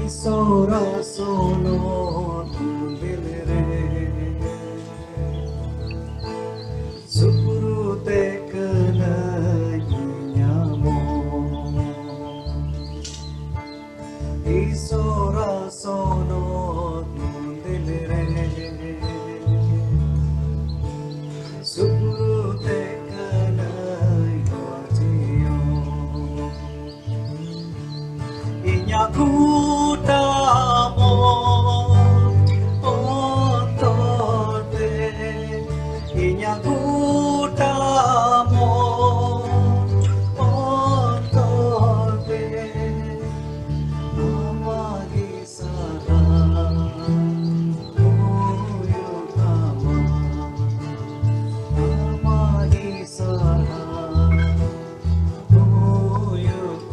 Isora sono nundelere Supurutet kananyamo Isora sono nundelere Supurutet kananyamo Inyakuta mo ontor inyakuta mo ontor amagi sarhao hoyok amagi sarhao hoyok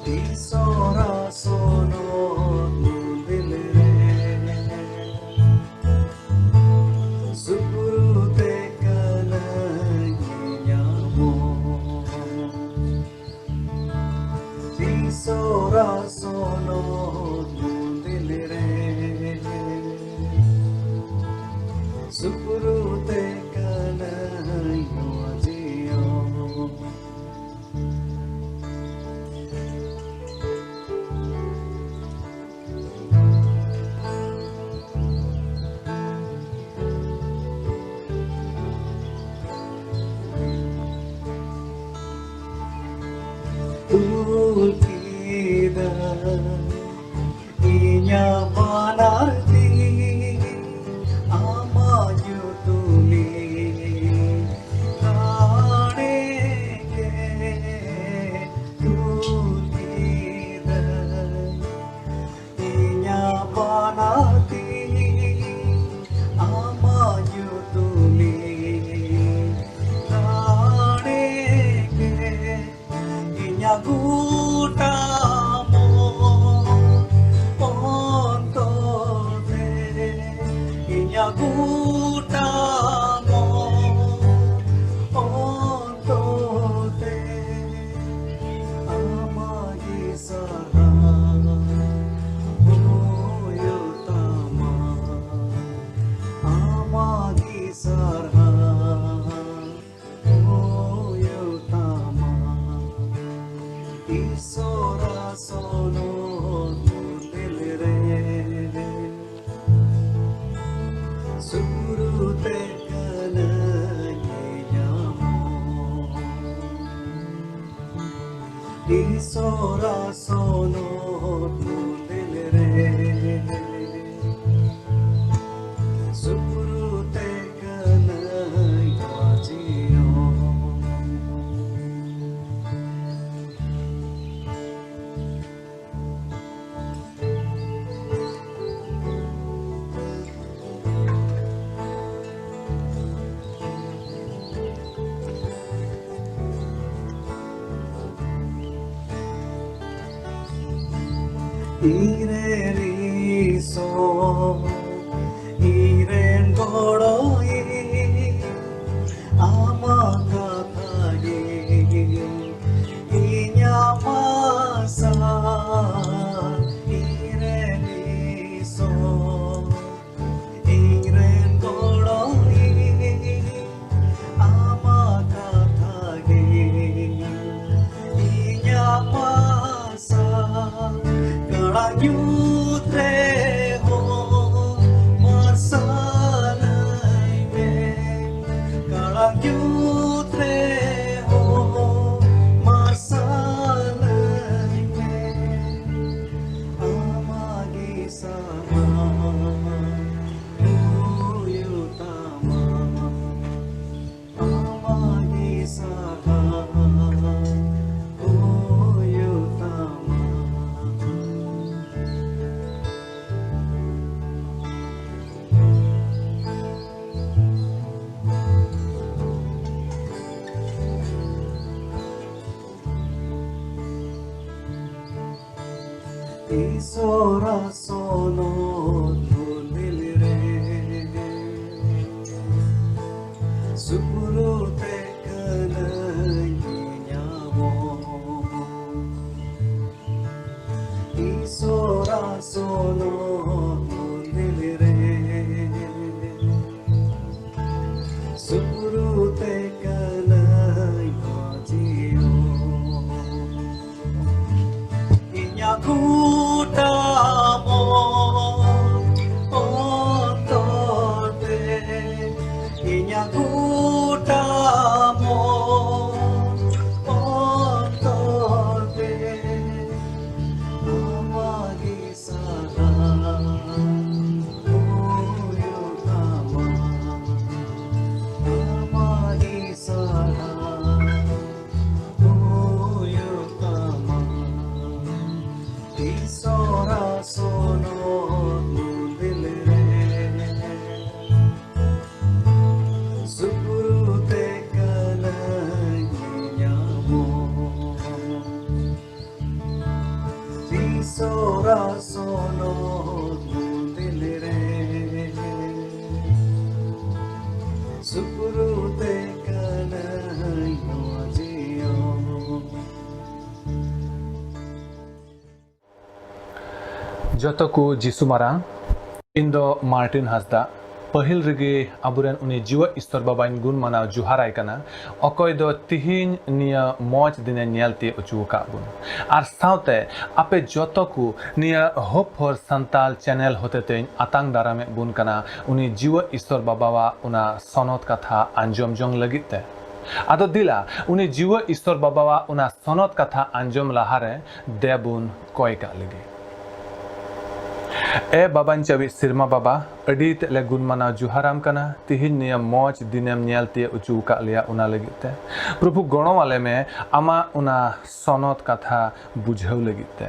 Isora sono nundelere Supurutet kananyamo Isora sono nundelere Supurutet kananyamo kidan inya banarti Amak nutumin dareket kidan inya banarti Amak nutumin dareket gota mo ontor gota mo ontor amagi sarhao hoyok amagi sarhao hoyok Isora sono nundelere Supurutet kananyamo Isora sono nundelere Supurutet kananyamo Inren Isor Inren godoic Amak kathage marsal Inren Isor Inren godoic Amak kathage marsal reho marsalain reho marsalain amagi sarhao hoyok amagi sarhao hoyok Isora sono nundelere Supurutet kananyamo Isora sono nilire Supurutet kanan hajio Inyakuta mo ontor Inyakuta mo ontor Amagi sarhao hoyok tamma Amagi sarhao hoyok tamma Isora sono nilire Supurutet kanan nyamo Isora sono nilire Supurutet kanan hajio Jotoku Jisu marang Indo Martin Hansda pahil rege aburen uni jiwa istor babain gun mana juharai kana okoy do tihin nia moj dine nyelte uchuka bun ar saute ape jotoku nia hope for Santal channel hotetein atang darame bun kana uni jiwa istor babawa una sonot katha anjom jong lagite ado dila uni jiwa istor babawa una sonot katha anjom lahare debun koyka lagi ए बाबान चाबी सिरमा बाबा अडीत ले गुन मना जुहाराम कना तिहिन निया मौज दिनेम न्यालते उचुका लिया उना लगिते प्रभु गणो वाले में आमा उना सनत कथा बुझाव लगिते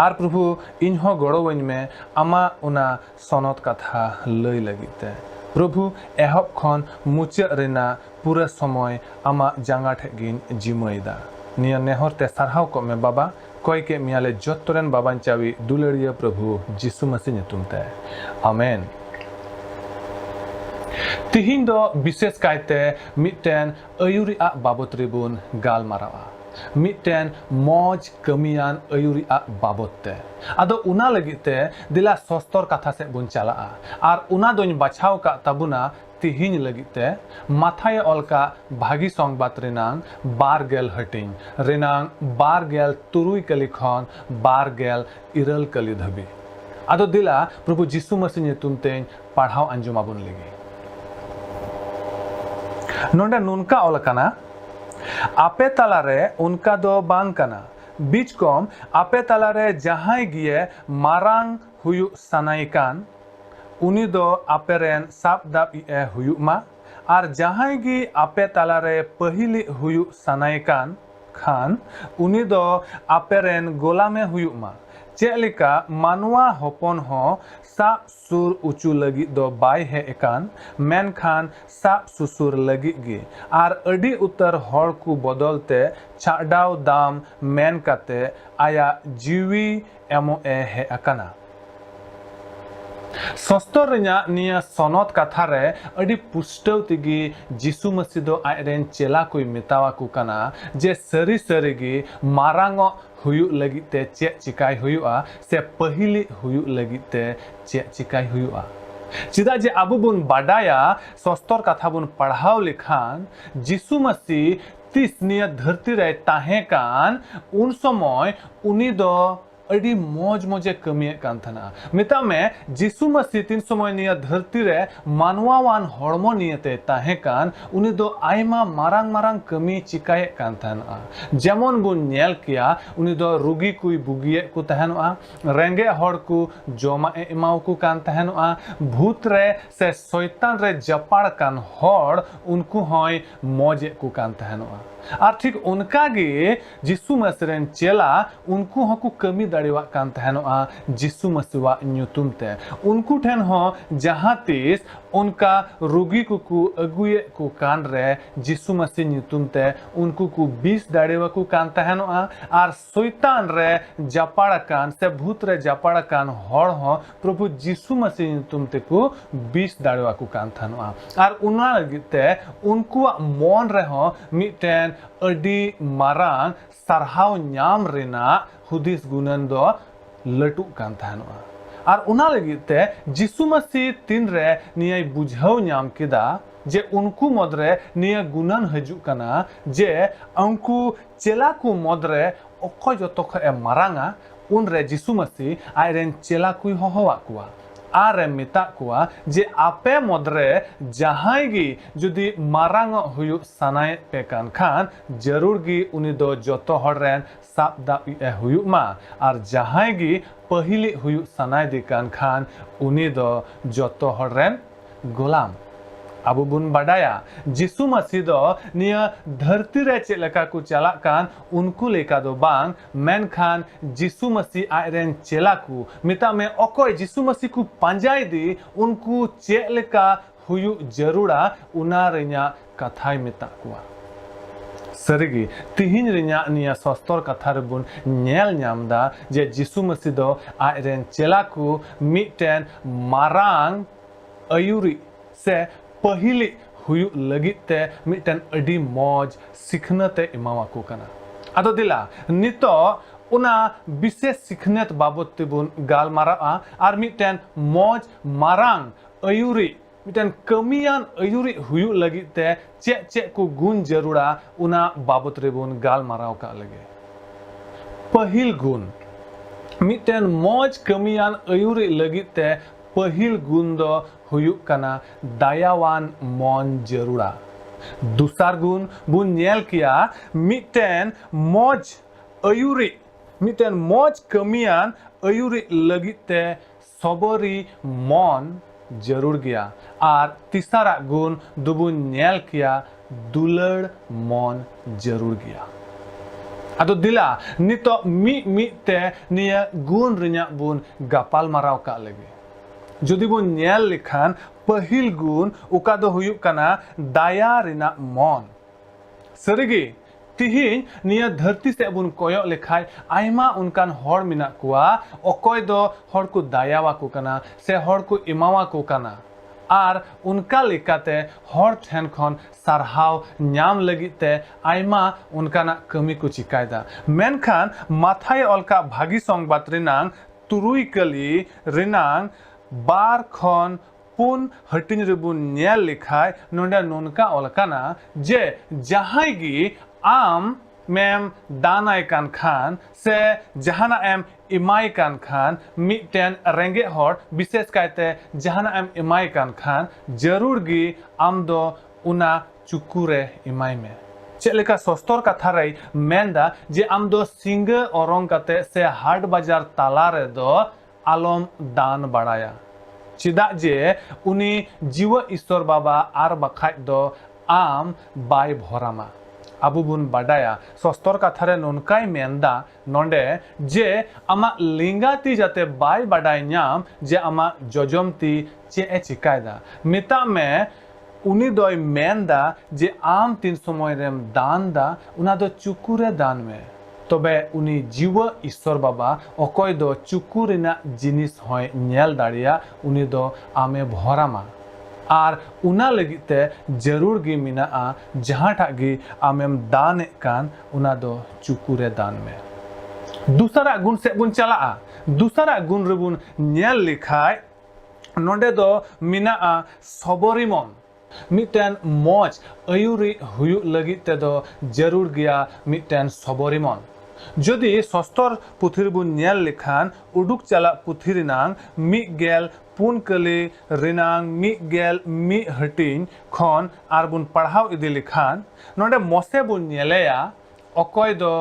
आर प्रभु इनहो गड़ो वइन में आमा उना सनत कथा लई लगिते प्रभु एहब खन मुचे रेना पूरा समय आमा जांगा ठेगिन जिमैदा निया नेहरते सरहाव को में बाबा कोई के मियाले जोतरेन बाबान चावी दुलड़िया प्रभु जिसु मसीह नुतुमते आमेन तिहिन दो विशेष कायते मिटेन अयुरी आ बाबत रिबुन गाल मारावा मिटेन मौज कमियान अयुरी आ बाबतते आदो उना लगिते दिला सस्तर कथा से बुन चला आर उना दोन बाछाव का तबुना तिहिन लगिते माथाय अलका भागी संगबाद रेनांग बारगेल हटिंग रेनांग बारगेल तुरुई कली खन बारगेल इरल कली धबी आदो दिला प्रभु जिसु मसीह नुतुमतेन पढ़ाव अंजुमाबुन लगी नोंडे नुनका अलकाना आपे तालारे उनका दो बांग कना बीच कम आपे तालारे जहां गिए मारांग हुयु सनाइकान उनी दो आपेरेन साप दाब ए हुयुमा आर जहां गी आपे तालारे पहिली हुयु सनाइकान खान उनी दो आपेरेन गोला में हुयुमा चेलिका मानवा होपन हो साप सुर उचू लगी दो बाय है एकान मेन खान साप सुसुर लगी गी आर अडी उतर हर को बदलते छाडाव दाम मेन काते आया जीवी एमो ए है अकाना सस्तर निया सनत कथा रे अडी पुष्टव तिगी जिसु मसीह दो आयरेन चेला कोई मेतावा को कना जे सरी सरीगी मारांगो हुयु लगिते चे चिकाय हुयुआ से पहिली हुयु लगिते चे चिकाय हुयुआ चिदा जे आबु बुन बाडाया सस्तर कथा बुन पढ़ाव लिखान जिसु मसीह तीस निया धरती रे ताहे कान उन समय उनी दो अड़ी मौज मौजे कमिए कान थना मिता में जिसु मसीह तीन समय निया धरती रे मानवावान हड़मो नियते ताहे कान उनी दो आयमा मारांग मारांग कमी चिकाए कान थना जेमन बुन नेल किया उनी दो रुगी कुई बुगिए को तहनोआ रेंगे हड़ को जोमा एमाउ को कान तहनोआ भूत रे से शैतान रे जपाड़ कान हड़ उनको होय मौजे को कान तहनोआ आर ठीक उनका गे जिसु मसीह चेला उनको हकु कमी दाड़ेवा कान तहनोआ जिसु मसीह नुतुमते उनको ठेन हो जहां तीस उनका रुगी को अगुए को कान रे जिसु मसीह नुतुमते उनको को 20 दाड़ेवा को कान तहनोआ आर शैतान रे जपाड़ कान से भूत रे जपाड़ कान हड़ हो प्रभु जिसु मसीह नुतुमते को 20 दाड़ेवा को कान तहनोआ आर उना लगते उनको मन रे हो मिटेन अडी Marang sarhao nyam rena hudis gunan do लटुक कान तहनोआ और उना लगित ते जिसु मसीह तीन रे निय बुझाव नाम किदा जे उनको मदरे निय गुणन हजू कना जे उनको चेला को मदरे अखय जतो खे मारांगा उन रे जिसु मसीह आयरेन चेला कुई होहवा कुआ आरे मिता कुआ जे आपे मदरे जहां गी जुदी मारांग हुयु सनाय पे कान खान जरूर गी उनी दो जतो हड़रेन साब दाब ए हुयु मा और जहां गी पहले हुयु सनाय दी कान खान उनी दो जतो हड़रेन गोलाम अबु बुन बाडाया जिसु मसीह दो निया धरती रे चे लेका को चला कान उनको लेका दो बांग मेन खान जिसु मसीह आयरेन चेला को मिता में अकोय जिसु मसीह को पंजाई दी उनको चे लेका हुयु जरूरा उना रेन्या कथाय मिता कुआ सरिगी तिहिन रेन्या निया सस्तर कथा रेबुन नेल न्यामदा जे जिसु मसीह दो आयरेन चेला को मिटेन मारांग अयुरी से पहले हुयु लगिते मिटन अडी मौज सिखनते इमावाको कना आदो दिला नितो उना विशेष सिखनत बाबत तिबुन गालमारा और मिटन मौज मारांग अयुरी मिटन कमियान अयुरी हुयु लगिते चे को गुण जरूरा उना बाबत रेबुन गालमाराव का लगे पहिल गुण मिटन मौज कमियान अयुरी लगिते पहिल गुण दो हुयुक कना दायावान मन जरूरा दूसर गुण बुन नेल किया मिटन मौज अयुरी मिटन मौज कमियान अयुरी लगिते सबरी मन जरूर गया और तीसरा गुण दुबुन नेल किया दुलड़ मन जरूर गया अदो दिला नितो मी ते निया गुण रिन्या बुन गापाल माराव का लगे जुदी बुन नेल लिखान पहिल गुण उका दो हुयुक कना दाया रिना मन सरिगी तिहिन निया धरती से बुन कोयो लेखाय आयमा उनकान हर मिना कुआ अकोय दो हर को दायावा को कना से हर को इमावा को कना और उनका लेकाते हर ठेन खन sarhao nyam लगीते आयमा उनकाना कमी को चिकायदा मेनखान माथाय अलका भागी संगबाद रिनांग तुरुई कली रिनांग बार खन पुन हटिन रेबुन नेल लिखाय नोंडा नोनका अलकाना जे जहां गी आम मेम दानाय कान खान से जहाना एम इमाय कान खान मिटेन रेंगे हर विशेष कायते जहाना एम इमाय कान खान जरूर गी आम दो उना चुकुरे इमाय में चेलेका सस्तर कथा रे मेंदा जे आम दो सिंग औरंग काते से हाट बाजार ताला रे दो आलम दान बाड़ाया चिदा जे उनी जीव ईश्वर बाबा आर बखाय दो आम बाय भरामा आबु बुन बाडाया सस्तर कथा रे नोनकाय मेंदा नोंडे जे आमा लिंगाती जाते बाय बाडाय न्याम जे आमा जजमती चे ए चिकायदा मिता में उनी दोय मेंदा जे आम तीन समय रेम दान दा उना दो चुकुरे दान में तबे उनी जीव ईश्वर बाबा अकोय दो चुकुरिना जिनिस होय नेल दाड़िया उनी दो आमे भरामा और उना लगिते जरूर गी मिना जहां टा गी आमेम दान कान उना दो चुकुरे दान में दूसरा गुण से बुन चला दूसरा गुण रेबुन नेल लिखाय नोंडे दो मिना सबरिमन मिटेन मौज अयुरी हुयु लगिते दो जरूर गया मिटेन सबरिमन जदि सस्तर पुथिर बुन नेल लिखान उडुक चला पुथि रिनांग मि गेल पुन कली रिनांग मि गेल मि हटिन खन आर बुन पढ़ाव इदि लिखान नोंडे मोसे बुन नेलेया अकोय दो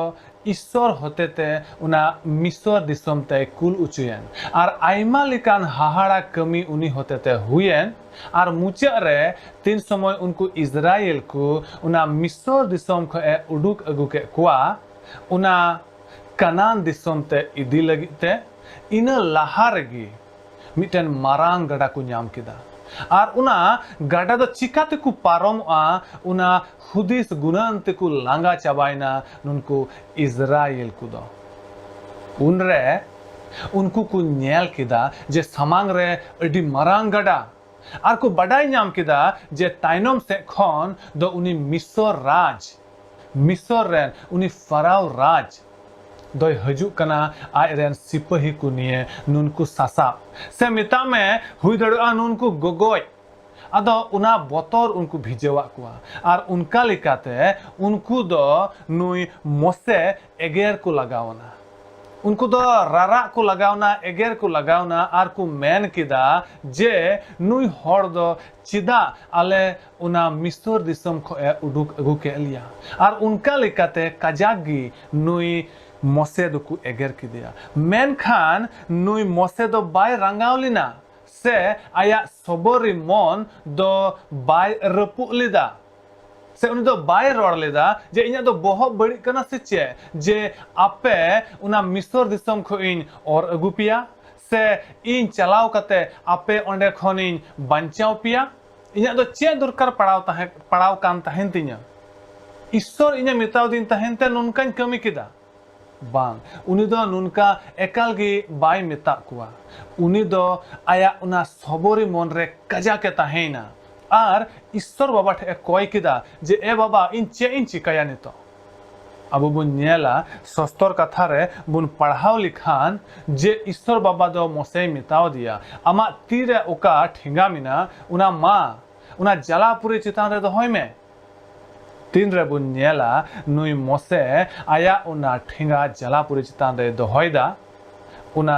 ईश्वर होतेते उना मिसर दिसम ते कुल उचुयन और आयमा लिकान हाहाड़ा कमी उनी होतेते हुयन और मुचा रे तीन समय उनको इजराइल को उना मिसर दिसम खे उडुक अगु के कुआ उना कनान दिसम ते इदी लगिते इन लाहारगी मिटेन मारांग गड़ा को नाम किदा और उना गड़ा दो चिकाते को पारम उना हुदिस गुनान ते को लांगा चाबायना नुनको इजराइल को दो उनरे उनको को नेल किदा जे समांग रे अडी मारांग गड़ा और को बड़ाई नाम किदा जे ताइनम से खन दो उनी मिसर राज मिसर रेन उनी फराव राज दोय हजू कना आज रेन सिपाही को निये नुनको सासा से मिता में हुई दड़ा नुनको गोगोय आदो उना बोतर उनको भिजेवा कुआ और उनका लिकाते उनको दो नुई मोसे एगेर को लगावना उनको दो रारा को लगावना एगेर को लगावना और को मेन किदा जे नुई हर दो चिदा आले उना मिस्र दिसम को उडुक अगु के लिया और उनका लिकाते काजागी नुई मोसे दो को एगेर की दिया मेन खान नुई मोसे दो बाय रंगावलिना से आया सबरी मन दो बाय रपु लिदा से उन दो बाय रोड लेदा जे इना दो बहुत बड़ी कना से चे जे आपे उना मिस्र दिसम को इन और अगुपिया से इन चलाव कते आपे ओंडे खन इन बंचाव पिया इना दो चे दरकार पड़ाव कान तहन तिना ईश्वर इना मिताव दिन तहन ते नुनकान कमी किदा बांग उनी दो नुनका एकाल गी बाय मिता कुआ उनी दो आया उना सबरी मन रे कजा के तहेना और ईश्वर बाबा ठे कय किदा जे ए बाबा इन चे इन चिकाया नितो अब बुन नेला सस्तर कथा रे बुन पढ़ाव लिखान जे ईश्वर बाबा दो मोसे मिताव दिया आमा तीरे ओका ठेंगा मिना उना मा उना जलापुरी चितान रे दो होय में तीन रे बुन नेला नुई मोसे आया उना ठेंगा जलापुरी चितान रे दो होयदा उना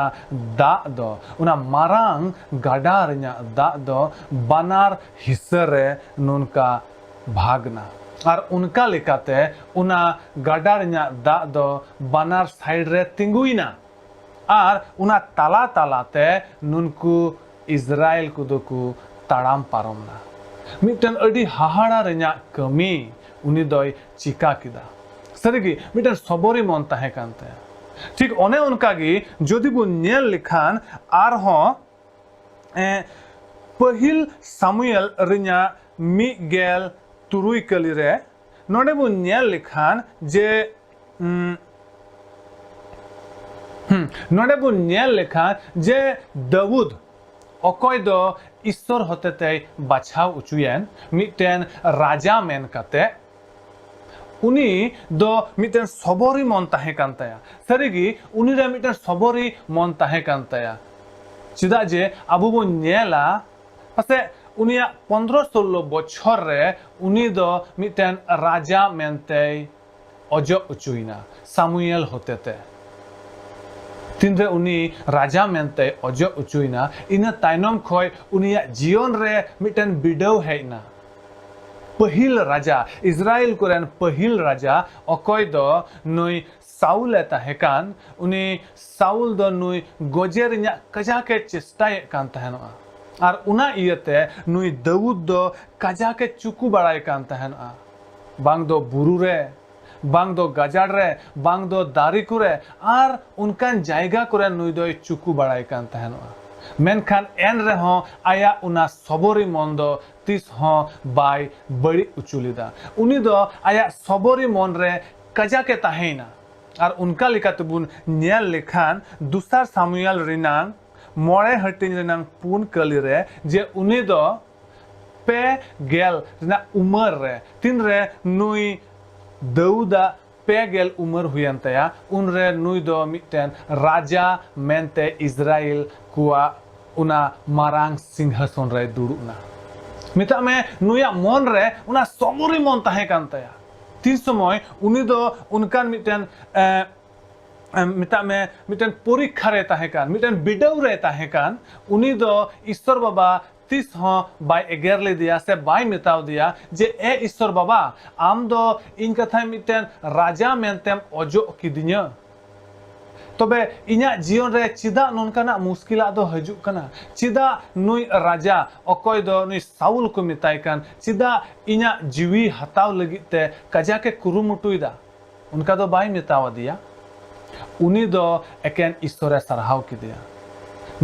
दा दो उना मारांग गाडा रेना दा दो बानार हिस्से रे नुनका भागना और उनका लिकाते उना गाडा रेना दा दो बानार साइड रे तिंगुइना और उना ताला तालाते नुनको इजराइल को दोकु ताड़ाम पारमना मिटन अडी हाहाड़ा रेना कमी उनी दोय चिका किदा सरिगी मिटन सबरी मन ताहे कानते ठीक ओने उनका गी जोदि बो नेल लिखान आर हो पहिल सामुएल रिन्या मिगेल तुरुई कली रे नोडे बो नेल लिखान जे नोडे बो नेल लिखान जे दाऊद अकय दो ईश्वर होतेते बाछाव उचुयेन मिटेन राजा मेन काते उनी दो मिटेन सबरी मन ताहे कान ताया सरिगी उनी रे मिटेन सबरी मन ताहे कान ताया चिदा जे आबु बो नेला पासे उनिया 15-16 बछर रे उनी दो मिटेन राजा मेनते अजो उचुइना सामुएल होतेते तीन रे उनी राजा मेनते अजो उचुइना इना ताइनम खय उनिया जीवन रे मिटेन बिडव हेना पहिल राजा इजराइल कोरेन पहिल राजा अकय दो नुई साउल ताहेकान उनी साउल दो नुई गजेर इना कजा के चेष्टाय कान तहनआ और उना इयते नुई दाऊद दो कजा के चुकु बड़ाय कान तहनआ बांग दो बुरु रे बांग दो गाजाड़ रे बांग दो दारी कुरे और उनकान जायगा कुरे नुई दो चुकु बड़ाय कान तहनआ मेनखान एन रेहो आया उना सबरी मन दो तीस हो बाय बड़ी उचुलिदा उनी दो आया सबरी मन रे कजा के ताहेना और उनका लिखा बुन नेल लिखान दूसर सामुएल रिनांग मोड़े हटिन रिनांग पुन कली रे जे उनी दो पे गेल रिना उमर रे तीन रे नुई दाऊदा पे गेल उमर हुयन तया उन रे नुई दो मिटेन राजा मेनते इजराइल कुआ उना मारांग सिंहासन रे दुड़ुना मिता में नुया मन रे उना सबरी मन ताहे कान तया तीन समय उनी दो उनकान मिटेन मिता में मिटेन परीक्षा रे ताहे कान मिटेन बिडव रे ताहे कान उनी दो ईश्वर बाबा तीस हो बाय एगेर ले दिया से बाय मिताव दिया जे ए ईश्वर बाबा आम दो इन कथा मिटेन राजा मेनतेम अजो किदिन्या तबे इना जीवन रे चिदा नोनकाना मुश्किला दो हजू कना चिदा नुई राजा अकय दो नुई साउल को मिताय कान चिदा इना जीवी हताव लगिते कजा के कुरुमुटुइदा उनका दो बाय मिताव दिया उनी दो एकेन ईश्वरे sarhao किदिया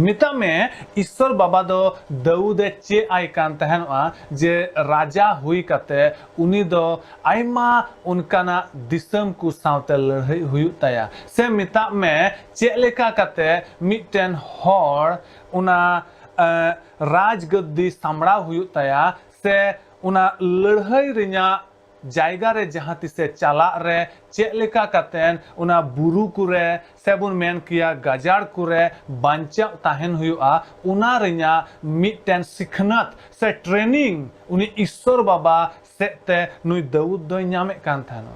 मिता में ईश्वर बाबा दो दाऊदे चे आय कान तहनआ जे राजा हुई कते उनी दो आयमा उनकाना दिसम को सावते लड़ाई हुई तया से मिता में चे लेका कते मिटेन हर उना राजगद्दी सामड़ा हुई तया से उना लड़ाई रिन्या जायगा रे जहां तिसे चला रे चेक लेका कातेन उना बुरु कुरे सेबुन मेन किया गाजार कुरे बांचा ताहेन हुआ उना रेन्या मिटन सिखनत से ट्रेनिंग उनी ईश्वर बाबा सेते नुई दाऊद दो ᱧᱟᱢᱮ कान थानो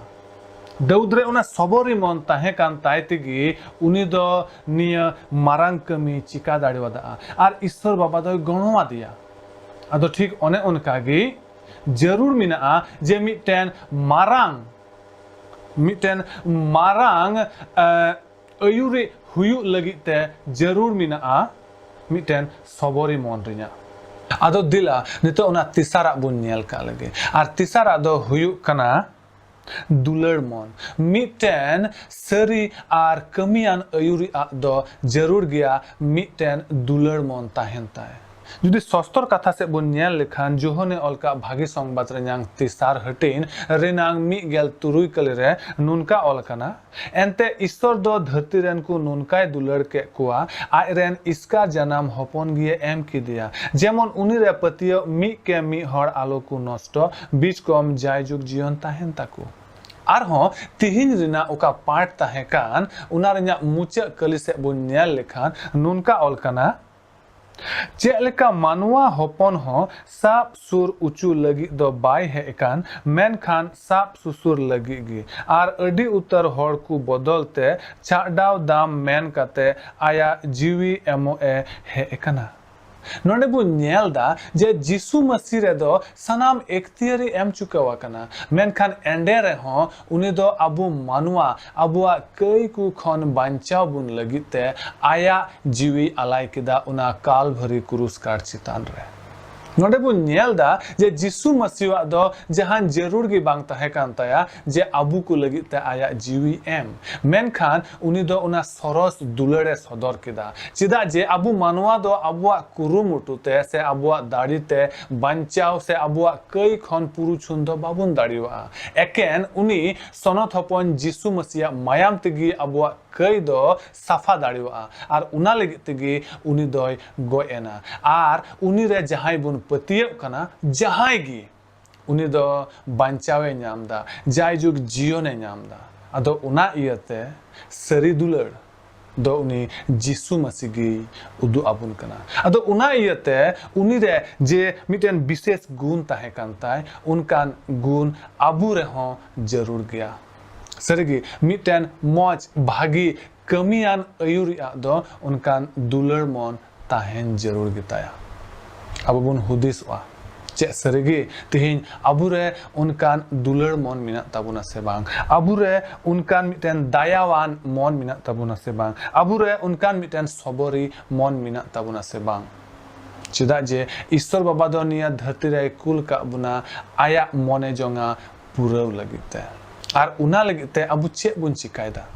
दाऊद रे उना सबरी मन ताहे कान ताय तेगी उनी दो निया मारांग कमी चिका दाड़ीवादा आर ईश्वर बाबा दो गणवा दिया आदो ठीक ओने उनकागी जरूर मिना जे मिटन मारांग अयुरे हुयु लगिते जरूर मिना मिटन सबरी मन रिया आदो दिला नितो उना तिसारा बुन नेल का लगे आर तिसारा दो हुयु कना दुलड़ मन मिटन सरी आर कमियान अयुरी दो जरूर गया मिटन दुलड़ मन ताहेन ताय जुदी सस्तर कथा से बुन नेल लेखान जोहने अलका भागी संबाद रेनांग तिसार हटिन रेनांग मिगेल तुरुई कले रे नुनका अलकना एनते ईश्वर दो धरती रेन को नुनकाय दुलड़ के कुआ आय रेन इसका जन्म हपन गिए एम की दिया जेमन उनी रे पतियो मि के मि हर आलो को नष्ट बीच कम जाय जुग जीवन ताहेन ताकू आरहों तिहिन रिना उका पार्ट ताहे कान उना रेना मुचा कली से बुन नेल लेखान नुनका अलकना चेलेका मानवा हपन हो साप सुर उचू लगी दो बाय है एकान मेन खान साप सुसुर लगी गी आर अडी उतर हर को बदलते छाडाव दाम मेन काते आया जीवी एमो ए है एकाना नोंडे बु नेलदा जे जिसु मसीह रे दो सनाम एक्तियारी एम चुकावा कना मेनखान एंडे रे हो उनी दो अबु मानुआ अबुआ कई कु खन बांचाव बुन लगिते आया जीवी अलाय किदा उना काल भरी क्रूस काट चितान रे नोंडे बु नेलदा जे जिसु मसीह दो जहान जरूर गी बांग ताहे कान ताया जे अबु को लगिते आया जीवी एम मेनखान उनी दो उना सरस दुलड़े सदर किदा चिदा जे अबु मानवा दो अबुआ कुरुमुटुते से अबुआ दाड़ीते बांचाव से अबुआ कई खन पुरु छुंदो बाबुन दाड़ीवा एकेन उनी सनत हपन जिसु मसीह मायाम तेगी अबुआ कई दो साफा दाड़ीवा आर उना लगी तेगी उनी दोय गोएना आर उनी रे जहाय बुन पतिये कना जहाय गी उनी दो बांचावे ᱧᱟᱢदा जाय जुग जियोने ᱧᱟᱢदा आदो उना इयते सरी दुलड़ दो उनी जिसु मसीगी उदु आबुन कना आदो उना इयते उनी रे जे मिटेन विशेष गुण ताहे कानताय उनकान गुण आबु रे हो जरूर गया सरीगी मिटेन मौज भागी कमियान अयुरिया दो उनकान दुलड़ मन ताहेन जरूर गिताया अब बुन हुदिसवा चे सरीगी तिहिन अबुरे उनकान दुलड़ मन मिना ताबुना से बांग अबुरे उनकान मिटेन दायावान मन मिना ताबुना से बांग अबुरे उनकान मिटेन सबरी मन मिना ताबुना से बांग चिदा जे ईश्वर बाबा दो निया धरती रे कुल का बुना आया मने जोंगा पुरव लगिते आर उना लगिते अबु चे बुन चिकायदा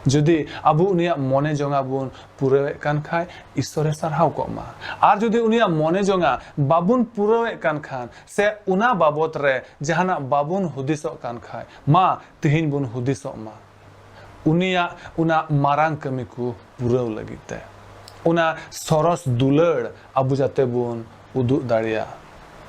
जदि अबु उनिया मने जोंगा बुन पुरवे कान खाय ईश्वरे सरहाव कोमा आर जदि उनिया मने जोंगा बाबुन पुरवे कान खान से उना बाबत रे जहाना बाबुन हुदिसो कान खाय मा तिहिन बुन हुदिसो मा उनिया उना मारांग कमी को पुरव लगिते उना सरस दुलड़ अबु जाते बुन उदु दाड़िया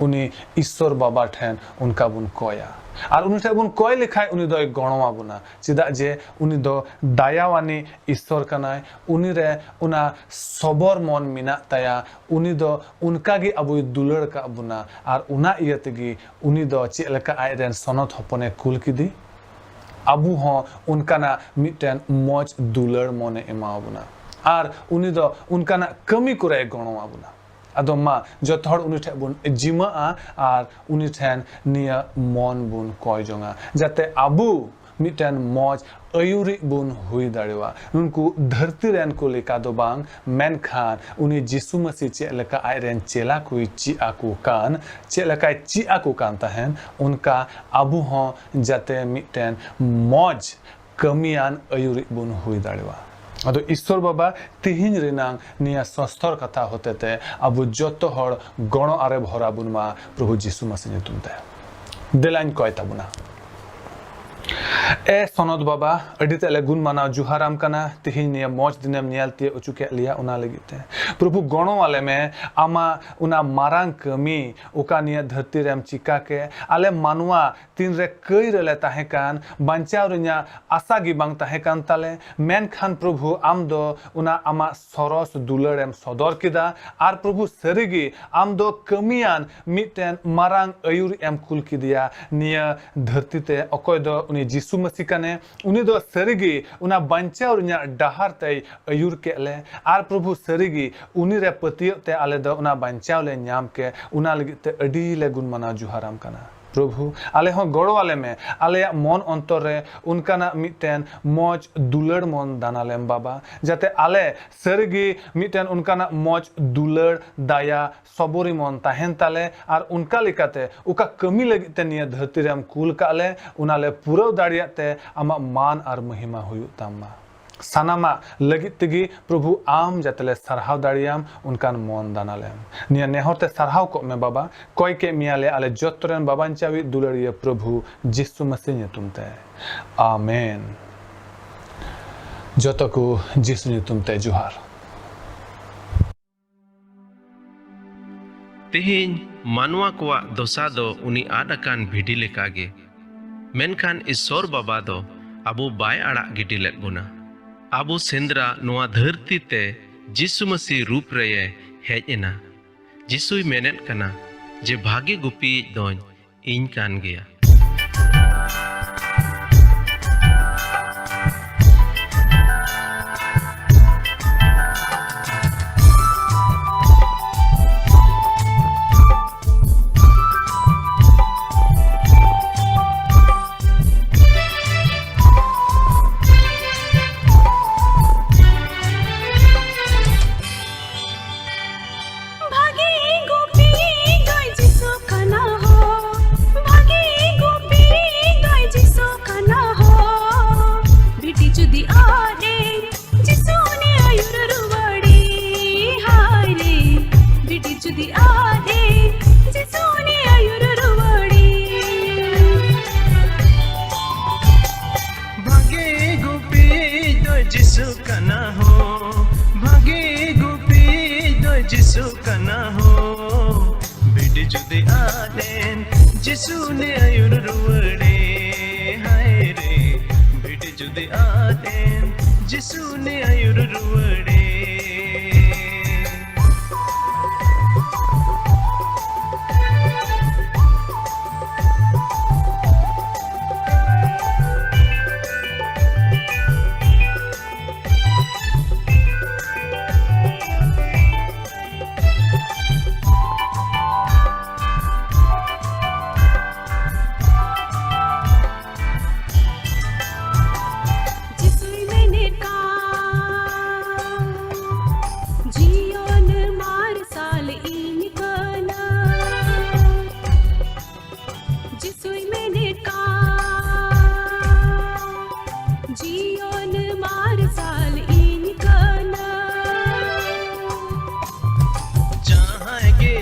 उनी ईश्वर बाबा ठेन उनका बुन कोया आर उनी ठे बुन कोय लेखाय उनी दो गणवा बुना चिदा जे उनी दो दायावानी ईश्वर कनाय उनी रे उना सबोर मन मिना ताया उनी दो उनका गी अबु दुलड़ का बुना आर उना इयतेगी उनी दो चे लेका आय रेन सनत हपने कुल किदी अबु हो उनकाना मिटेन मौज दुलड़ मने एमा बुना आर उनी दो उनकाना कमी करे गणवा बुना आदो मा जत हर उनी ठे बुन जिमा आर उनी ठेन निया मन बुन कोय जोंगा जाते अबु मिटेन मौज अयुरी बुन हुई दाड़ेवा उनको धरती रेन को लेका दो बांग मेन खान उनी जिसु मसीह चे लेका आय रेन चेला कोई ची आकु कान चे लेका ची आकु कान ताहेन उनका अबु हो जाते मिटेन मौज कमियान अयुरी बुन हुई दाड़ेवा अदो ईश्वर बाबा तिहिन रिनांग निया सस्तर कथा होते ते अबु जतो हर गण आरे भरा बुनमा प्रभु जिसु मसीह तुमते देलाइन कोय ताबुना sonod baba adi te le gun mana juharam kana tihin niya moj dinem nial tie uchuke liya una legite प्रभु गणो वाले में आमा उना मारांग कमी उका निया धरती रेम चिका के आले मानुआ तीन रे कई रेले ताहे कान बंचाव रिया आशा गी बांग ताहे कान ताले मेन खान प्रभु आम दो उना आमा सरस दुलर एम सदर किदा आर प्रभु सरिगी आम दो कमियान मिटेन मारांग अयुर एम कुल किदिया निया धरती ते अकोय दो उनी जिसु मसीह काने उनी दो सरिगी उना बंचाव रिया डहार ते अयुर केले आर प्रभु सरिगी उनी रे पतियो ते आले दो उना बंचाव ले न्याम के उना लगी ते अडी ले गुण मना जुहाराम काना प्रभु आले हो गड़ो वाले में आले मन अंतर रे उनका ना मिटेन मौज दुलड़ मन दानालेम बाबा जाते आले सरगी मिटेन उनका ना मौज दुलड़ दाया सबोरी मन ताहेन ताले आर उनका लिकाते उका कमी लगी ते निया धरती रे हम कुल काले उनाले पूरा दाड़ियाते आमा मान आर महिमा हुयु तामा सानामा लगी तगी प्रभु आम जतले सरहाव दाड़ियाम उनकान मन दानालेम निया नेहरते सरहाव को में बाबा कोई के मियाले आले जोतरेन बाबांचावी दुलड़िया प्रभु जिसु मसीह नेतुमते आमेन जोतकु जिसु नेतुमते जुहार तेहिन मानवा कोआ दोसा दो उनी आडाकान भिडी लेकागे मेनखान ईश्वर बाबा दो अबो बाय आड़ा गिडी लेत बुना आबो सेंद्रा नोआ धरती ते जिसु मसीह रूप रे हेज एना जिसुई मेनेत कना जे भागे गुपी दोन इन कान गया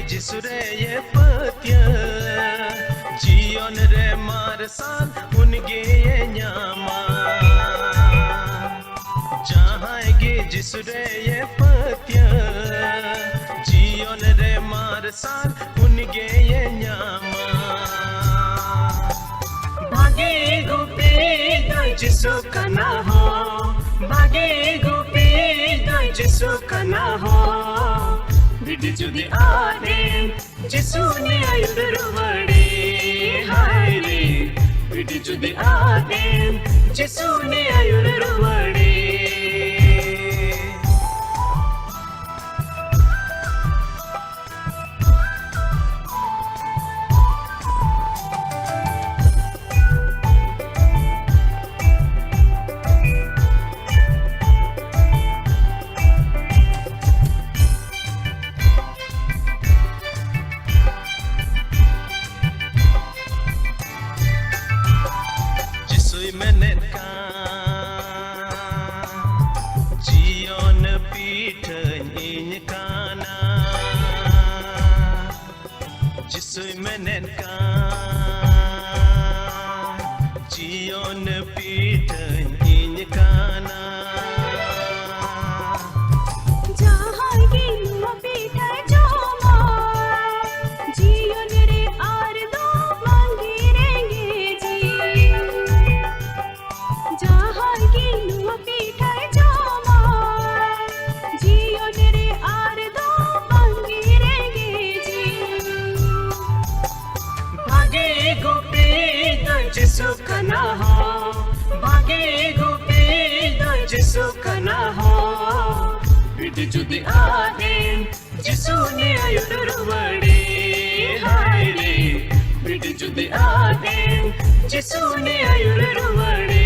जिसुरे ये पत्य जीवन रे मारसाल उनगे ये न्यामा जहाँ गे जिसुरे ये पत्य जीवन रे मारसाल उनगे ये न्यामा भागे गुपी दो जिसु कना हो भागे गुपी दो जिसु कना हो बिडी जुदी आदेन जिसु ने आयुर्वड़े हाय रे बिडी जुदी आदेन जिसु ने आयुर्वड़े बिट जुदी आदेन जिसुने आयुर रुवड़े हाय रे बिट जुदी आदेन जिसुने आयुर रुवड़े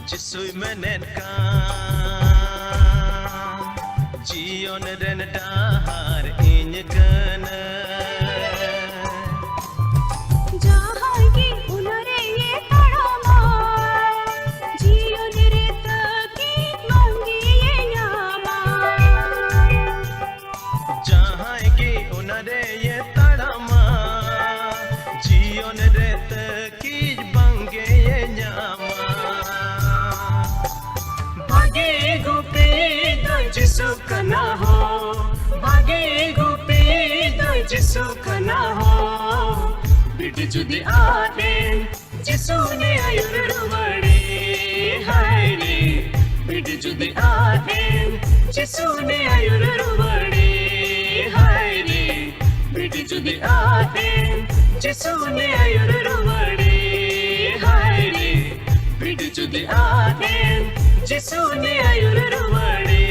Jisui menenka Jion ren dahar inya kana Jahan ki unare ye tarama Jion re taki mangi ye nyama Jahan ki unare ye tarama Jion re taki bange ye nyama जिसु कना हो भागे गोपी जिसु कना हो bit जुदी आदेन जिसु ने आयुर रुवड़े हाय रे बिट जुदी आदेन जिसु ने आयुर रुवड़े हाय रे बिट जुदी आदेन जिसु ने आयुर रुवड़े हाय रे बिट जुदी आदेन जिसु ने आयुर रुवड़े